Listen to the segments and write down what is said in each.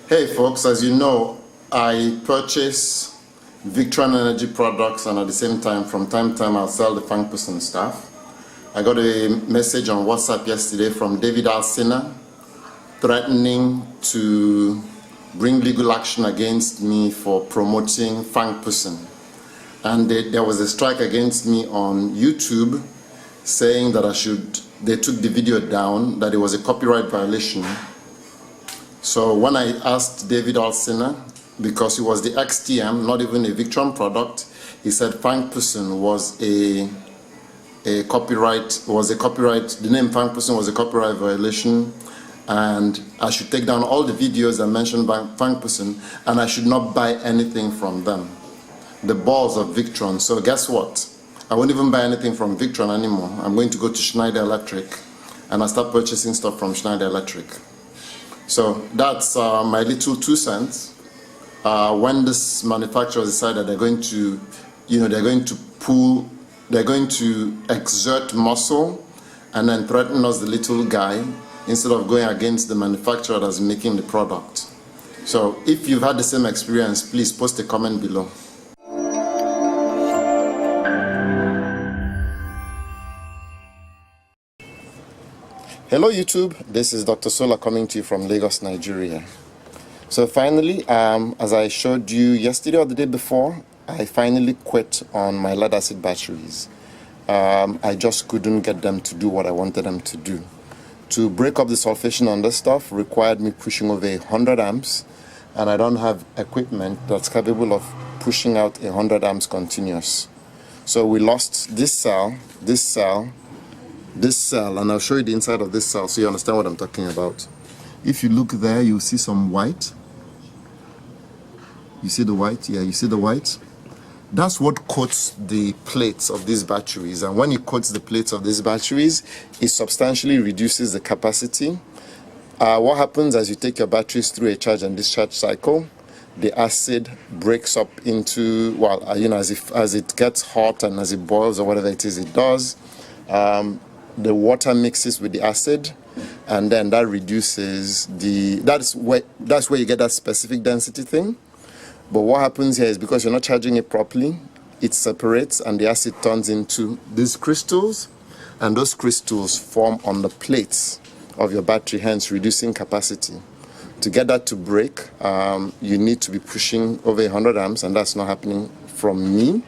Hey folks, as you know, I purchase Victron energy products, and at the same time, from time to time, I'll sell the Fangperson stuff. I got a message on WhatsApp yesterday from David Alsina threatening to bring legal action against me for promoting Fangperson. And there was a strike against me on YouTube saying that they took the video down, that it was a copyright violation. So when I asked David Alsina, because it was the XTM, not even a Victron product, he said Fangperson was a copyright, the name Fangperson was a copyright violation, and I should take down all the videos that mentioned Fangperson, and I should not buy anything from them. The balls of Victron. So guess what? I won't even buy anything from Victron anymore. I'm going to go to Schneider Electric, and I start purchasing stuff from Schneider Electric. So that's my little 2 cents. When this manufacturer decided they're going to exert muscle and then threaten us, the little guy, instead of going against the manufacturer that's making the product. So if you've had the same experience, please post a comment below. Hello YouTube, this is Dr. Sola coming to you from Lagos, Nigeria. So finally, as I showed you yesterday or the day before, I finally quit on my lead acid batteries. I just couldn't get them to do what I wanted them to do. To break up the sulfation on this stuff required me pushing over 100 amps, and I don't have equipment that's capable of pushing out 100 amps continuous. So we lost this cell, and I'll show you the inside of this cell so you understand what I'm talking about. If you look there, you'll see some white. You see the white? Yeah, you see the white? That's what coats the plates of these batteries, and when it coats the plates of these batteries, it substantially reduces the capacity. What happens as you take your batteries through a charge and discharge cycle, the acid breaks up into, as it gets hot and as it boils or whatever it is it does, the water mixes with the acid, and then that reduces that's where you get that specific density thing. But what happens here is, because you're not charging it properly, it separates and the acid turns into these crystals, and those crystals form on the plates of your battery, hence reducing capacity. To get that to break, you need to be pushing over 100 amps, and that's not happening from me.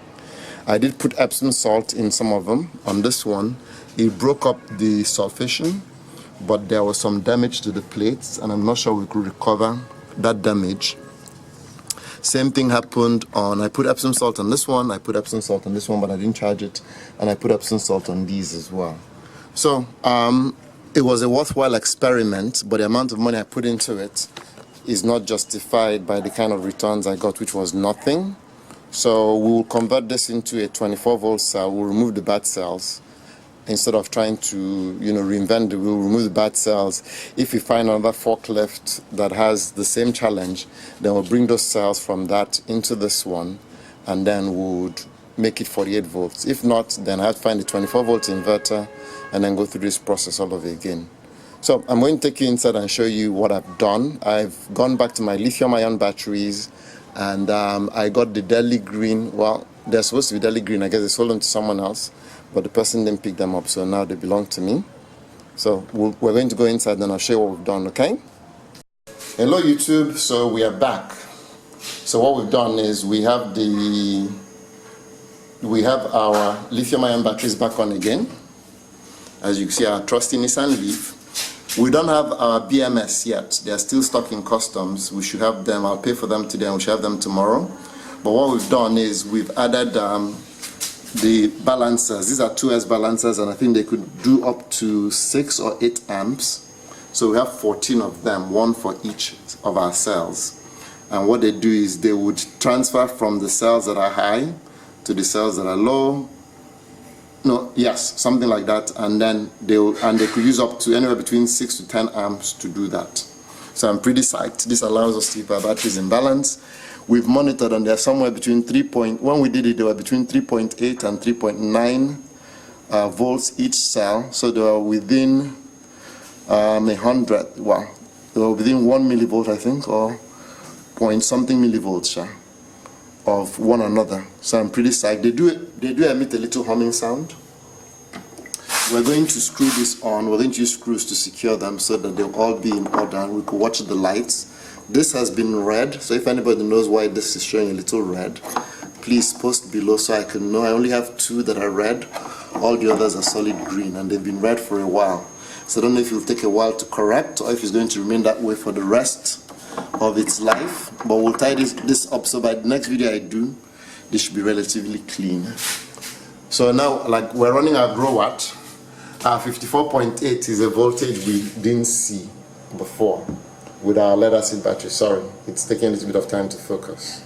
I did put Epsom salt in some of them. On this one, it broke up the sulfation, but there was some damage to the plates, and I'm not sure we could recover that damage. Same thing happened on, I put Epsom salt on this one, I put Epsom salt on this one, but I didn't charge it, and I put Epsom salt on these as well. So it was a worthwhile experiment, but the amount of money I put into it is not justified by the kind of returns I got, which was nothing. So we will convert this into a 24-volt cell. We'll remove the bad cells. Instead of trying to reinvent it, we'll remove the bad cells. If we find another forklift that has the same challenge, then we'll bring those cells from that into this one, and then we'll make it 48 volts. If not, then I have to find a 24-volt inverter and then go through this process all over again. So I'm going to take you inside and show you what I've done. I've gone back to my lithium-ion batteries, and I got the Delhi Green. Well, they're supposed to be Delhi Green. I guess they sold them to someone else, but the person didn't pick them up, so now they belong to me. So we're going to go inside and I'll show you what we've done, okay? Hello YouTube, so we are back. So what we've done is we have our lithium-ion batteries back on again. As you can see, our trusty Nissan Leaf. We don't have our BMS yet. They're still stuck in customs. We should have them. I'll pay for them today and we should have them tomorrow. But what we've done is we've added the balancers. These are 2S balancers, and I think they could do up to 6 or 8 amps. So we have 14 of them, one for each of our cells. And what they do is they would transfer from the cells that are high to the cells that are low. No, yes, something like that. And then they could use up to anywhere between 6 to 10 amps to do that. So I'm pretty psyched. This allows us to keep our batteries in balance. We've monitored, and they're somewhere between when we did it, they were between 3.8 and 3.9 volts each cell. So they were within 100, well, they were within 1 millivolt, I think, or point something millivolts of one another. So I'm pretty psyched. They do emit a little humming sound. We're going to screw this on. We're going to use screws to secure them so that they'll all be in order and we can watch the lights. This has been red, so if anybody knows why this is showing a little red, please post below so I can know. I only have 2 that are red. All the others are solid green and they've been red for a while. So I don't know if it'll take a while to correct or if it's going to remain that way for the rest of its life. But we'll tie this up so by the next video I do, this should be relatively clean. So now, like, we're running our grow watt. 54.8 is a voltage we didn't see before with our lead acid battery. Sorry, it's taking a little bit of time to focus.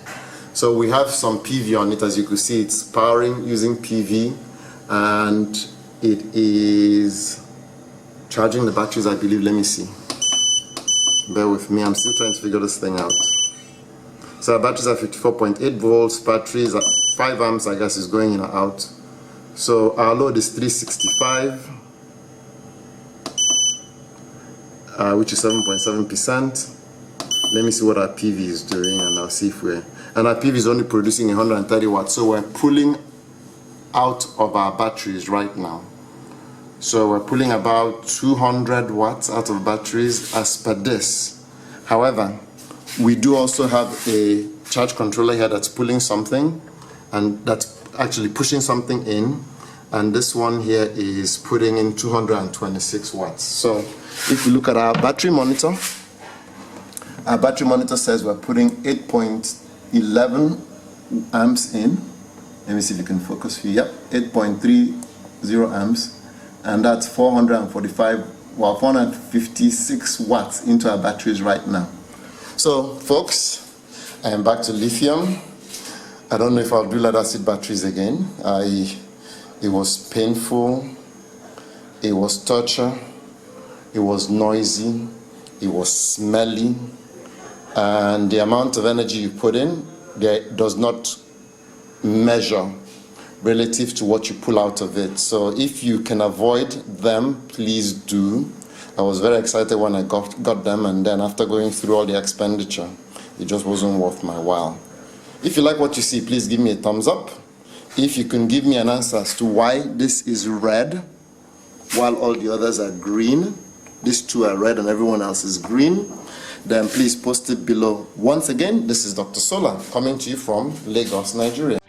So we have some PV on it. As you can see, it's powering using PV and it is charging the batteries, I believe. Let me see. Bear with me, I'm still trying to figure this thing out. So our batteries are 54.8 volts, batteries at 5 amps, I guess, is going in or out. So our load is 365, which is 7.7%. Let me see what our PV is doing and I'll see if we're... And our PV is only producing 130 watts, so we're pulling out of our batteries right now. So we're pulling about 200 watts out of batteries as per this. However, we do also have a charge controller here that's pulling something and that's actually pushing something in, and this one here is putting in 226 watts. So if you look at our battery monitor says we're putting 8.11 amps in. Let me see if you can focus here. Yep, 8.30 amps, and that's 456 watts into our batteries right now. So folks, I am back to lithium. I don't know if I'll do lead acid batteries again. It was painful, it was torture, it was noisy, it was smelly, and the amount of energy you put in there does not measure relative to what you pull out of it. So if you can avoid them, please do. I was very excited when I got them, and then after going through all the expenditure, it just wasn't worth my while. If you like what you see, please give me a thumbs up. If you can give me an answer as to why this is red while all the others are green, these 2 are red and everyone else is green, then please post it below. Once again, this is Dr. Solar coming to you from Lagos, Nigeria.